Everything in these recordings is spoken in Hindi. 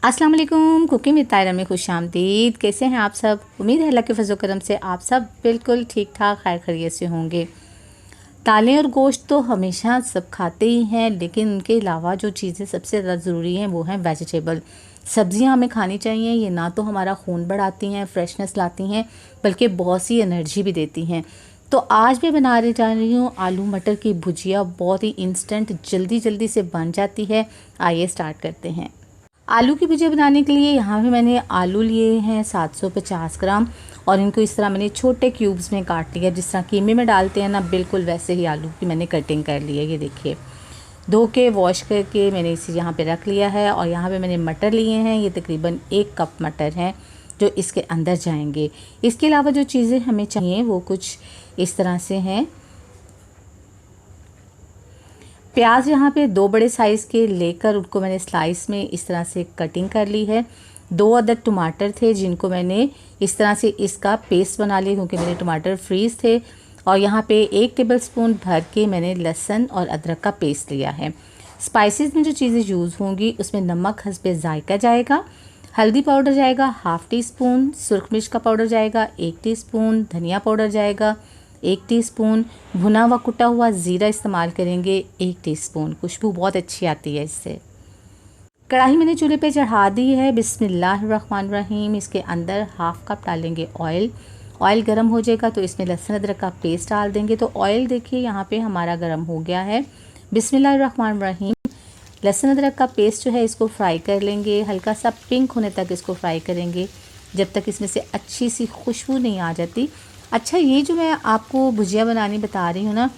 अस्सलाम वालेकुम। कुकिंग विद तायरा में खुशामदीद। कैसे हैं आप सब? उम्मीद है अल्लाह के फजल करम से आप सब बिल्कुल ठीक ठाक खैर खैरियत से होंगे। दालें और गोश्त तो हमेशा सब खाते ही हैं, लेकिन उनके अलावा जो चीज़ें सबसे ज़्यादा ज़रूरी हैं वो हैं वेजिटेबल। सब्जियां हमें खानी चाहिए। ये ना तो हमारा खून बढ़ाती हैं, फ्रेशनेस लाती हैं, बल्कि बहुत सी एनर्जी भी देती हैं। तो आज मैं बनाने जा रही हूँ आलू मटर की भुजिया। बहुत ही इंस्टेंट जल्दी जल्दी से बन जाती है। आइए स्टार्ट करते हैं। आलू की भुजिया बनाने के लिए यहाँ पे मैंने आलू लिए हैं 750 ग्राम, और इनको इस तरह मैंने छोटे क्यूब्स में काट लिया। जिस तरह कीमे में डालते हैं ना, बिल्कुल वैसे ही आलू की मैंने कटिंग कर ली है। ये देखिए, धो के वॉश करके मैंने इसे यहाँ पे रख लिया है। और यहाँ पे मैंने मटर लिए हैं, ये तकरीबन 1 कप मटर हैं जो इसके अंदर जाएंगे। इसके अलावा जो चीज़ें हमें चाहिए वो कुछ इस तरह से हैं। प्याज यहाँ पे 2 बड़े साइज़ के लेकर उनको मैंने स्लाइस में इस तरह से कटिंग कर ली है। 2 अदद टमाटर थे जिनको मैंने इस तरह से इसका पेस्ट बना लिया, क्योंकि मेरे टमाटर फ्रीज़ थे। और यहाँ पे 1 टेबलस्पून भर के मैंने लहसुन और अदरक का पेस्ट लिया है। स्पाइसेस में जो चीज़ें यूज़ होंगी उसमें नमक हस्बे जायका जाएगा, हल्दी पाउडर जाएगा ½ टीस्पून, सुरख मिर्च का पाउडर जाएगा 1 टीस्पून, धनिया पाउडर जाएगा 1 टीस्पून, भुना हुआ कुटा हुआ ज़ीरा इस्तेमाल करेंगे 1 टीस्पून। खुशबू बहुत अच्छी आती है इससे। कढ़ाई मैंने चूल्हे पे चढ़ा दी है। बिस्मिल्लाहिर्रहमानिर्रहीम। इसके अंदर ½ कप डालेंगे ऑयल। ऑयल गर्म हो जाएगा तो इसमें लहसुन अदरक का पेस्ट डाल देंगे। तो ऑयल देखिए यहाँ पे हमारा गर्म हो गया है। बिस्मिल्लाहिर्रहमानिर्रहीम। लहसुन अदरक का पेस्ट जो है इसको फ्राई कर लेंगे, हल्का सा पिंक होने तक इसको फ्राई करेंगे, जब तक इसमें से अच्छी सी खुशबू नहीं आ जाती। अच्छा, ये जो मैं आपको भुजिया बनानी बता रही हूँ ना,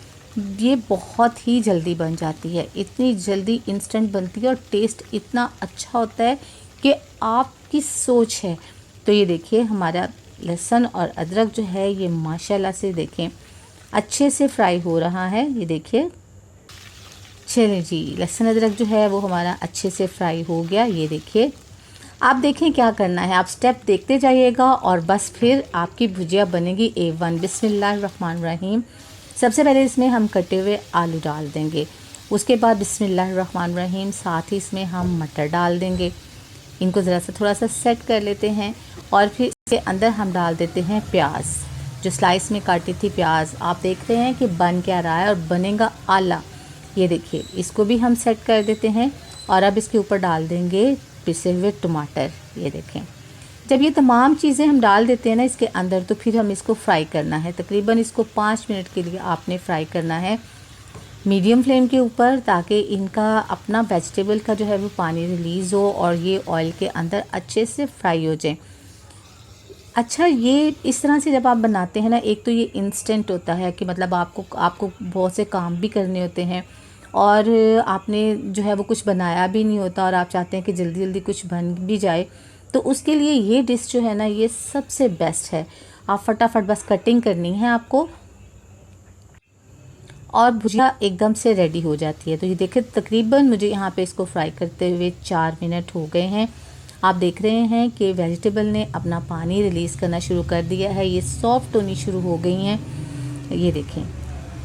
ये बहुत ही जल्दी बन जाती है। इतनी जल्दी इंस्टेंट बनती है और टेस्ट इतना अच्छा होता है कि आपकी सोच है। तो ये देखिए, हमारा लहसुन और अदरक जो है ये माशाल्लाह से देखें अच्छे से फ्राई हो रहा है। ये देखिए, चलिए जी, लहसुन अदरक जो है वो हमारा अच्छे से फ्राई हो गया। ये देखिए, आप देखें क्या करना है, आप स्टेप देखते जाइएगा और बस फिर आपकी भुजिया बनेगी A1। बिस्मिल्लाहिर्रहमानिर्रहीम। सबसे पहले इसमें हम कटे हुए आलू डाल देंगे। उसके बाद बिस्मिल्लाहिर्रहमानिर्रहीम साथ ही इसमें हम मटर डाल देंगे। इनको ज़रा सा थोड़ा सा सेट कर लेते हैं। और फिर इसके अंदर हम डाल देते हैं प्याज, जो स्लाइस में काटी थी प्याज। आप देख रहे हैं कि बन क्या रहा है और बनेगा आला। ये देखिए, इसको भी हम सेट कर देते हैं। और अब इसके ऊपर डाल देंगे पिसे हुए टमाटर। ये देखें, जब ये तमाम चीज़ें हम डाल देते हैं ना इसके अंदर, तो फिर हम इसको फ्राई करना है। तकरीबन इसको 5 मिनट के लिए आपने फ्राई करना है मीडियम फ्लेम के ऊपर, ताकि इनका अपना वेजिटेबल का जो है वो पानी रिलीज़ हो और ये ऑयल के अंदर अच्छे से फ्राई हो जाए। अच्छा, ये इस तरह से जब आप बनाते हैं ना, एक तो ये इंस्टेंट होता है कि मतलब आपको बहुत से काम भी करने होते हैं और आपने जो है वो कुछ बनाया भी नहीं होता और आप चाहते हैं कि जल्दी जल्दी कुछ बन भी जाए, तो उसके लिए ये डिश जो है ना, ये सबसे बेस्ट है। आप फटाफट बस कटिंग करनी है आपको और भुजिया एकदम से रेडी हो जाती है। तो ये देखिए, तकरीबन मुझे यहाँ पे इसको फ्राई करते हुए 4 मिनट हो गए हैं। आप देख रहे हैं कि वेजिटेबल ने अपना पानी रिलीज़ करना शुरू कर दिया है, ये सॉफ्ट होनी शुरू हो गई हैं। ये देखें,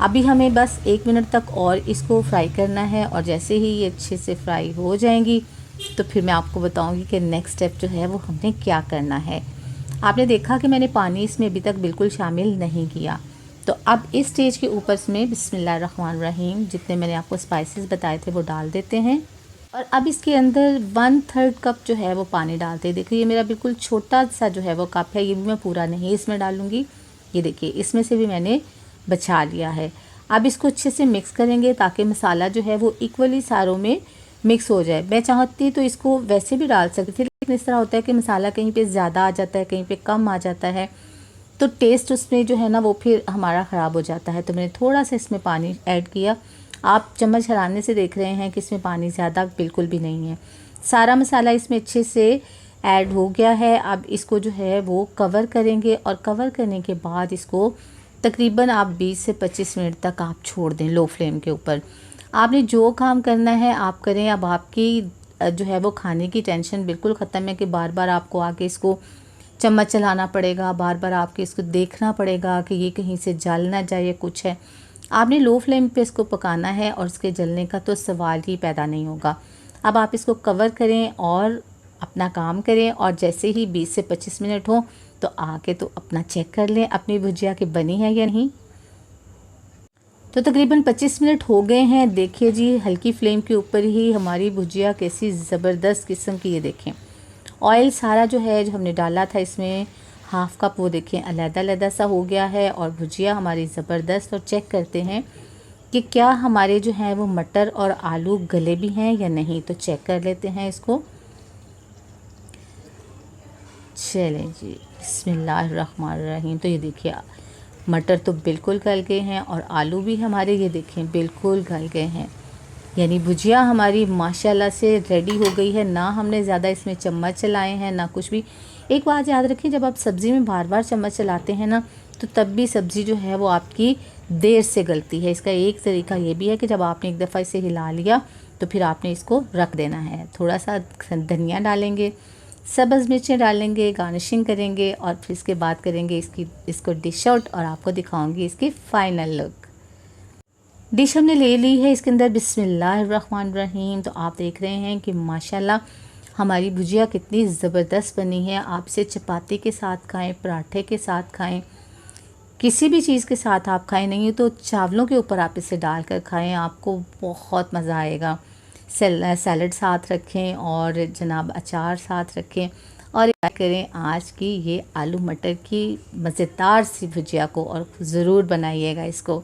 अभी हमें बस 1 मिनट तक और इसको फ्राई करना है, और जैसे ही ये अच्छे से फ्राई हो जाएंगी तो फिर मैं आपको बताऊंगी कि नेक्स्ट स्टेप जो है वो हमने क्या करना है। आपने देखा कि मैंने पानी इसमें अभी तक बिल्कुल शामिल नहीं किया। तो अब इस स्टेज के ऊपर में बिस्मिल्लाहिर्रहमानिर्रहीम जितने मैंने आपको स्पाइसेस बताए थे वो डाल देते हैं। और अब इसके अंदर 1/3 कप जो है वो पानी डालते हैं। देखिए, ये मेरा बिल्कुल छोटा सा जो है वो कप है, ये भी मैं पूरा नहीं इसमें डालूँगी। ये देखिए, इसमें से भी मैंने बचा लिया है। अब इसको अच्छे से मिक्स करेंगे ताकि मसाला जो है वो इक्वली सारों में मिक्स हो जाए। मैं चाहती तो इसको वैसे भी डाल सकती थी, लेकिन इस तरह होता है कि मसाला कहीं पे ज़्यादा आ जाता है, कहीं पे कम आ जाता है, तो टेस्ट उसमें जो है ना वो फिर हमारा ख़राब हो जाता है। तो मैंने थोड़ा सा इसमें पानी ऐड किया। आप चम्मच हिलाने से देख रहे हैं कि इसमें पानी ज़्यादा बिल्कुल भी नहीं है। सारा मसाला इसमें अच्छे से ऐड हो गया है। अब इसको जो है वो कवर करेंगे, और कवर करने के बाद इसको तकरीबन आप 20 से 25 मिनट तक आप छोड़ दें लो फ्लेम के ऊपर। आपने जो काम करना है आप करें। अब आपकी जो है वो खाने की टेंशन बिल्कुल ख़त्म है कि बार बार आपको आके इसको चम्मच चलाना पड़ेगा, बार बार आपको इसको देखना पड़ेगा कि ये कहीं से जल ना जाए या कुछ है। आपने लो फ्लेम पे इसको पकाना है और इसके जलने का तो सवाल ही पैदा नहीं होगा। अब आप इसको कवर करें और अपना काम करें और जैसे ही 20 से 25 मिनट हो तो आके तो अपना चेक कर लें अपनी भुजिया कि बनी है या नहीं। तो तकरीबन 25 मिनट हो गए हैं। देखिए जी, हल्की फ्लेम के ऊपर ही हमारी भुजिया कैसी ज़बरदस्त किस्म की, ये देखें ऑयल सारा जो है जो हमने डाला था इसमें हाफ़ कप, वो देखें अलग-अलग सा हो गया है और भुजिया हमारी ज़बरदस्त। और चेक करते हैं कि क्या हमारे जो हैं वो मटर और आलू गले भी हैं या नहीं, तो चेक कर लेते हैं इसको। चलें जी, बिस्मिल्लाहिर्रहमानिर्रहीम। तो ये देखिए मटर तो बिल्कुल गल गए हैं और आलू भी हमारे ये देखें बिल्कुल गल गए हैं, यानी भुजिया हमारी माशाल्लाह से रेडी हो गई है। ना हमने ज़्यादा इसमें चम्मच चलाए हैं ना कुछ भी। एक बात याद रखें, जब आप सब्ज़ी में बार बार चम्मच चलाते हैं ना तो तब भी सब्ज़ी जो है वो आपकी देर से गलती है। इसका एक तरीका ये भी है कि जब आपने एक दफ़ा इसे हिला लिया तो फिर आपने इसको रख देना है। थोड़ा सा धनिया डालेंगे, सब्ज़ मिर्चें डालेंगे, गार्निशिंग करेंगे और फिर इसके बाद करेंगे इसको डिश आउट और आपको दिखाऊंगी इसकी फ़ाइनल लुक। डिश हमने ले ली है, इसके अंदर बिस्मिल्लाहिर्रहमानिर्रहीम। तो आप देख रहे हैं कि माशाल्लाह हमारी भुजिया कितनी ज़बरदस्त बनी है। आप इसे चपाती के साथ खाएं, पराठे के साथ खाएं, किसी भी चीज़ के साथ आप खाएं, नहीं तो चावलों के ऊपर आप इसे डालकर खाएं, आपको बहुत मज़ा आएगा। सैलड साथ रखें और जनाब अचार साथ रखें और करें आज की ये आलू मटर की मज़ेदार सी भुजिया को और ज़रूर बनाइएगा इसको।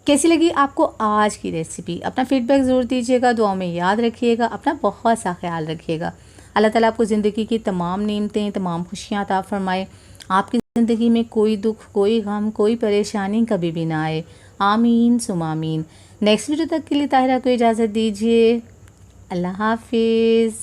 कैसी लगी आपको आज की रेसिपी? अपना फ़ीडबैक ज़रूर दीजिएगा, दुआओं में याद रखिएगा, अपना बहुत सा ख्याल रखिएगा। अल्लाह ताला आपको ज़िंदगी की तमाम नेमतें, तमाम खुशियाँ अता फ़रमाए। आपकी ज़िंदगी में कोई दुख, कोई गम, कोई परेशानी कभी भी ना आए। आमीन सुम आमीन। नेक्स्ट वीडियो तक के लिए ताहिरा को इजाज़त दीजिए। अल्लाह हाफिज़।